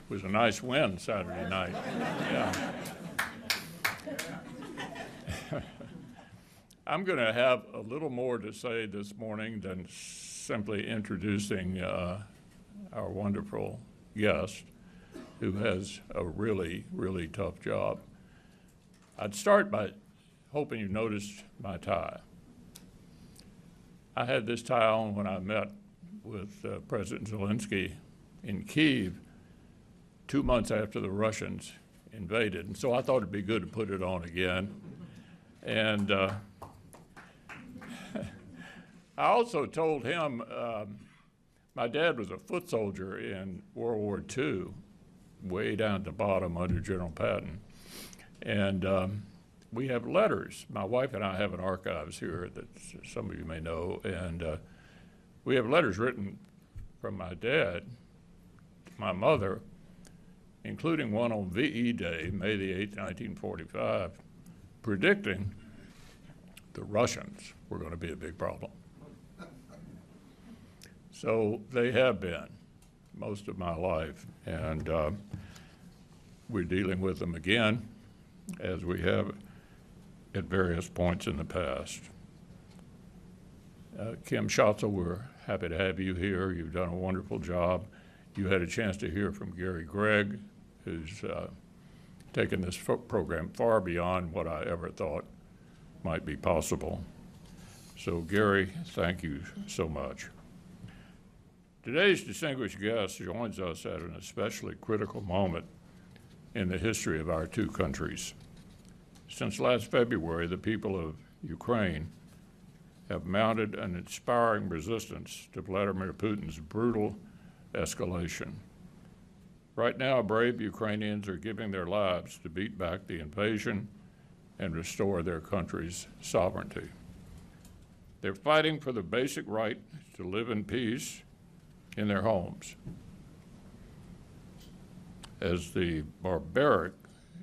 It was a nice win Saturday night. Yeah. I'm going to have a little more to say this morning than simply introducing our wonderful guest, who has a really, really tough job. I'd start by hoping you noticed my tie. I had this tie on when I met with President Zelensky in Kyiv 2 months after the Russians invaded, and so I thought it'd be good to put it on again. And I also told him my dad was a foot soldier in World War II, way down at the bottom under General Patton. And we have letters. My wife and I have an archives here that some of you may know, and we have letters written from my dad to my mother, including one on VE Day, May the 8th, 1945, predicting the Russians were going to be a big problem. So they have been most of my life, and we're dealing with them again, as we have at various points in the past. Kim Schatzel, we're happy to have you here. You've done a wonderful job. You had a chance to hear from Gary Gregg, who's taken this program far beyond what I ever thought might be possible. So Gary, thank you so much. Today's distinguished guest joins us at an especially critical moment in the history of our two countries. Since last February, the people of Ukraine have mounted an inspiring resistance to Vladimir Putin's brutal escalation. Right now, brave Ukrainians are giving their lives to beat back the invasion and restore their country's sovereignty. They're fighting for the basic right to live in peace in their homes. As the barbaric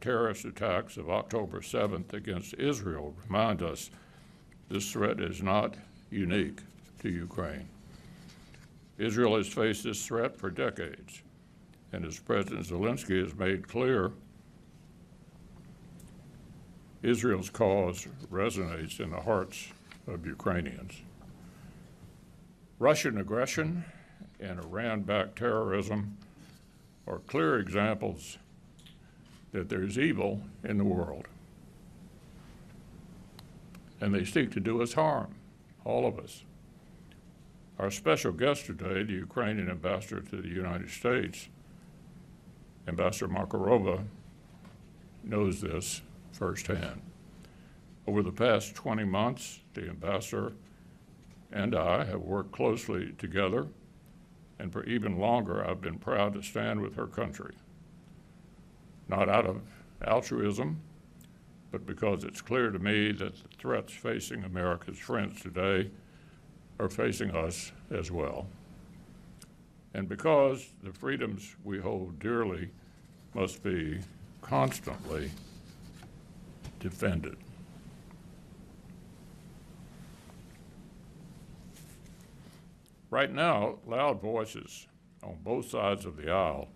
terrorist attacks of October 7th against Israel remind us, this threat is not unique to Ukraine. Israel has faced this threat for decades, and as President Zelensky has made clear, Israel's cause resonates in the hearts of Ukrainians. Russian aggression and Iran-backed terrorism are clear examples that there's evil in the world. And they seek to do us harm, all of us. Our special guest today, the Ukrainian ambassador to the United States, Ambassador Makarova, knows this firsthand. Over the past 20 months, the ambassador and I have worked closely together, and for even longer, I've been proud to stand with her country. Not out of altruism, but because it's clear to me that the threats facing America's friends today are facing us as well. And because the freedoms we hold dearly must be constantly defended. Right now, loud voices on both sides of the aisle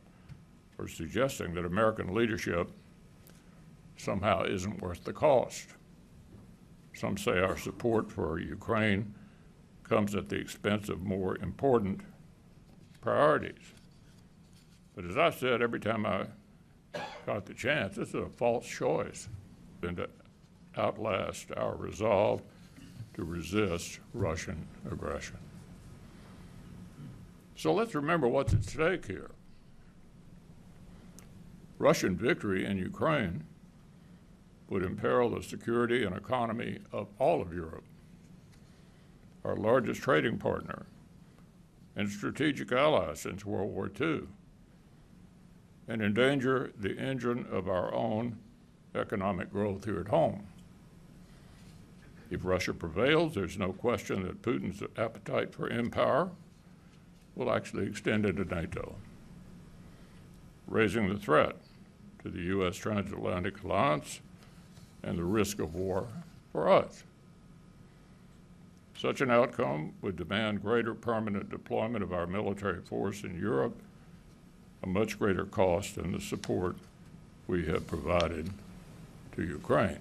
are suggesting that American leadership somehow isn't worth the cost. Some say our support for Ukraine comes at the expense of more important priorities. But as I said every time I got the chance, this is a false choice than to outlast our resolve to resist Russian aggression. So let's remember what's at stake here. Russian victory in Ukraine would imperil the security and economy of all of Europe, our largest trading partner and strategic ally since World War II, and endanger the engine of our own economic growth here at home. If Russia prevails, there's no question that Putin's appetite for empire will actually extend into NATO, raising the threat to the U.S. transatlantic alliance and the risk of war for us. Such an outcome would demand greater permanent deployment of our military force in Europe a much greater cost than the support we have provided to Ukraine.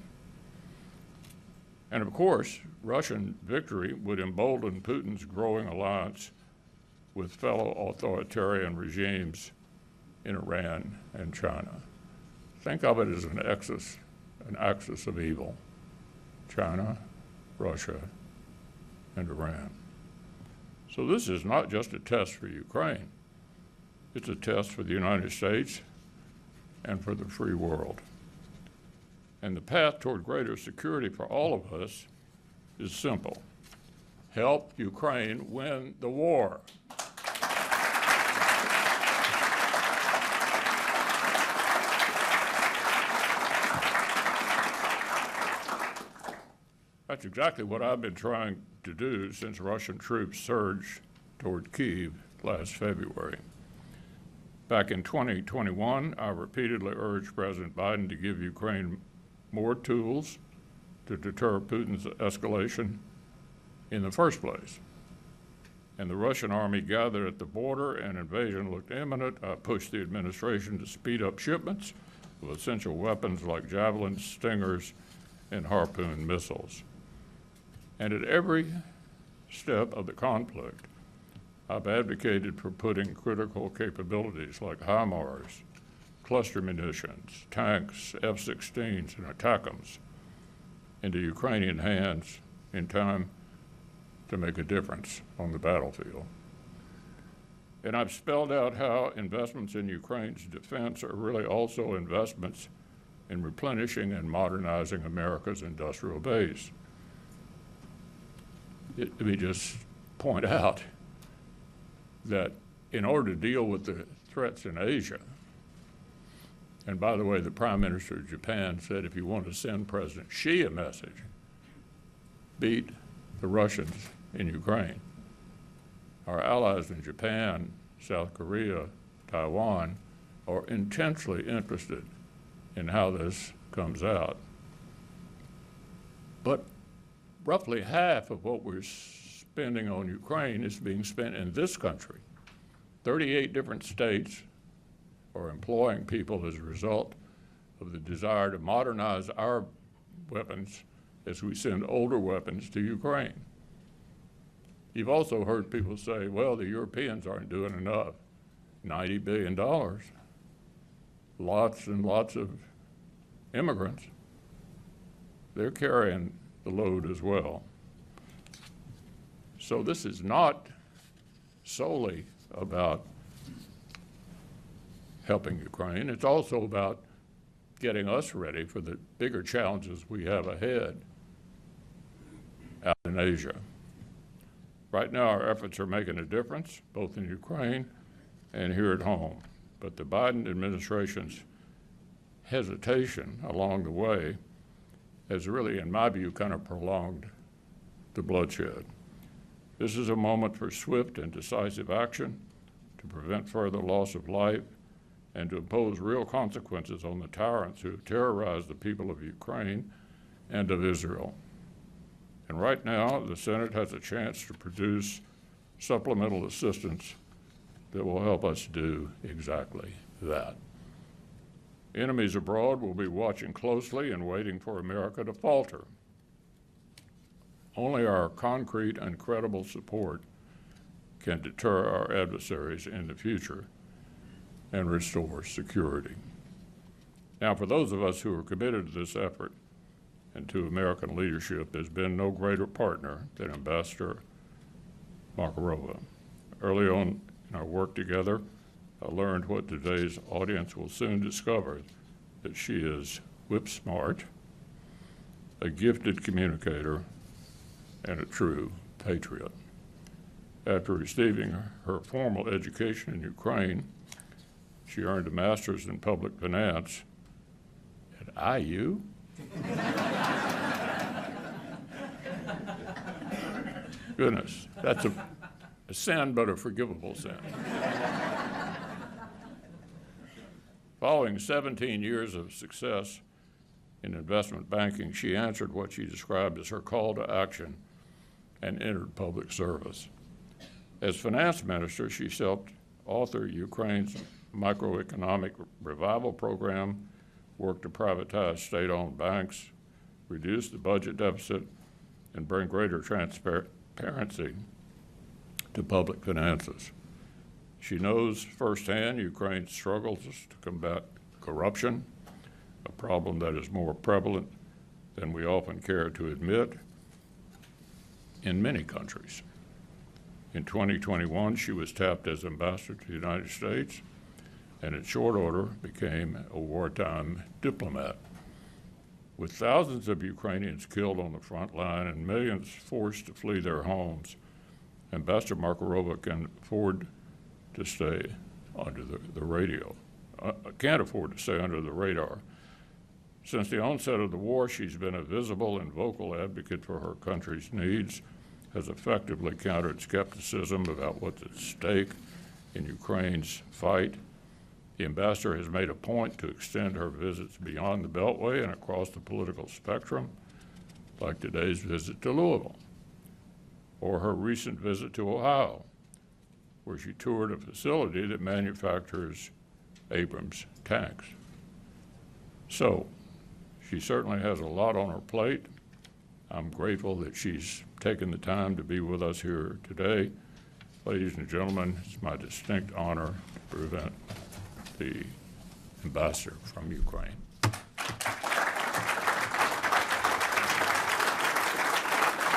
And of course, Russian victory would embolden Putin's growing alliance with fellow authoritarian regimes in Iran and China. Think of it as an axis of evil: China, Russia, and Iran. So this is not just a test for Ukraine. It's a test for the United States and for the free world. And the path toward greater security for all of us is simple: help Ukraine win the war. That's exactly what I've been trying to do since Russian troops surged toward Kyiv last February. Back in 2021, I repeatedly urged President Biden to give Ukraine more tools to deter Putin's escalation in the first place. And the Russian army gathered at the border and invasion looked imminent. I pushed the administration to speed up shipments of essential weapons like javelins, stingers, and Harpoon missiles. And at every step of the conflict, I've advocated for putting critical capabilities like HIMARS, cluster munitions, tanks, F-16s, and ATACMS into Ukrainian hands in time to make a difference on the battlefield. And I've spelled out how investments in Ukraine's defense are really also investments in replenishing and modernizing America's industrial base. Let me just point out that in order to deal with the threats in Asia, and by the way, the Prime Minister of Japan said if you want to send President Xi a message, beat the Russians in Ukraine. Our allies in Japan, South Korea, Taiwan are intensely interested in how this comes out. But roughly half of what we're spending on Ukraine is being spent in this country. 38 different states are employing people as a result of the desire to modernize our weapons as we send older weapons to Ukraine. You've also heard people say, well, the Europeans aren't doing enough. $90 billion, lots and lots of immigrants. They're carrying the load as well. So this is not solely about helping Ukraine. It's also about getting us ready for the bigger challenges we have ahead out in Asia. Right now, our efforts are making a difference, both in Ukraine and here at home. But the Biden administration's hesitation along the way has really, in my view, kind of prolonged the bloodshed. This is a moment for swift and decisive action to prevent further loss of life and to impose real consequences on the tyrants who have terrorized the people of Ukraine and of Israel. And right now, the Senate has a chance to produce supplemental assistance that will help us do exactly that. Enemies abroad will be watching closely and waiting for America to falter. Only our concrete and credible support can deter our adversaries in the future and restore security. Now, for those of us who are committed to this effort and to American leadership, there's been no greater partner than Ambassador Markarova. Early on in our work together, I learned what today's audience will soon discover, that she is whip smart, a gifted communicator, and a true patriot. After receiving her formal education in Ukraine, she earned a master's in public finance at IU. Goodness, that's a sin, but a forgivable sin. Following 17 years of success in investment banking, she answered what she described as her call to action and entered public service. As finance minister, she helped author Ukraine's microeconomic revival program worked to privatize state-owned banks, reduce the budget deficit, and bring greater transparency to public finances. She knows firsthand Ukraine's struggles to combat corruption, a problem that is more prevalent than we often care to admit in many countries. In 2021, she was tapped as ambassador to the United States, and in short order became a wartime diplomat. With thousands of Ukrainians killed on the front line and millions forced to flee their homes, Ambassador Markarova can afford to stay under the radio. Can't afford to stay under the radar. Since the onset of the war, she's been a visible and vocal advocate for her country's needs, has effectively countered skepticism about what's at stake in Ukraine's fight. The ambassador has made a point to extend her visits beyond the Beltway and across the political spectrum, like today's visit to Louisville, or her recent visit to Ohio, where she toured a facility that manufactures Abrams tanks. So, she certainly has a lot on her plate. I'm grateful that she's taken the time to be with us here today. Ladies and gentlemen, it's my distinct honor to present the ambassador from Ukraine.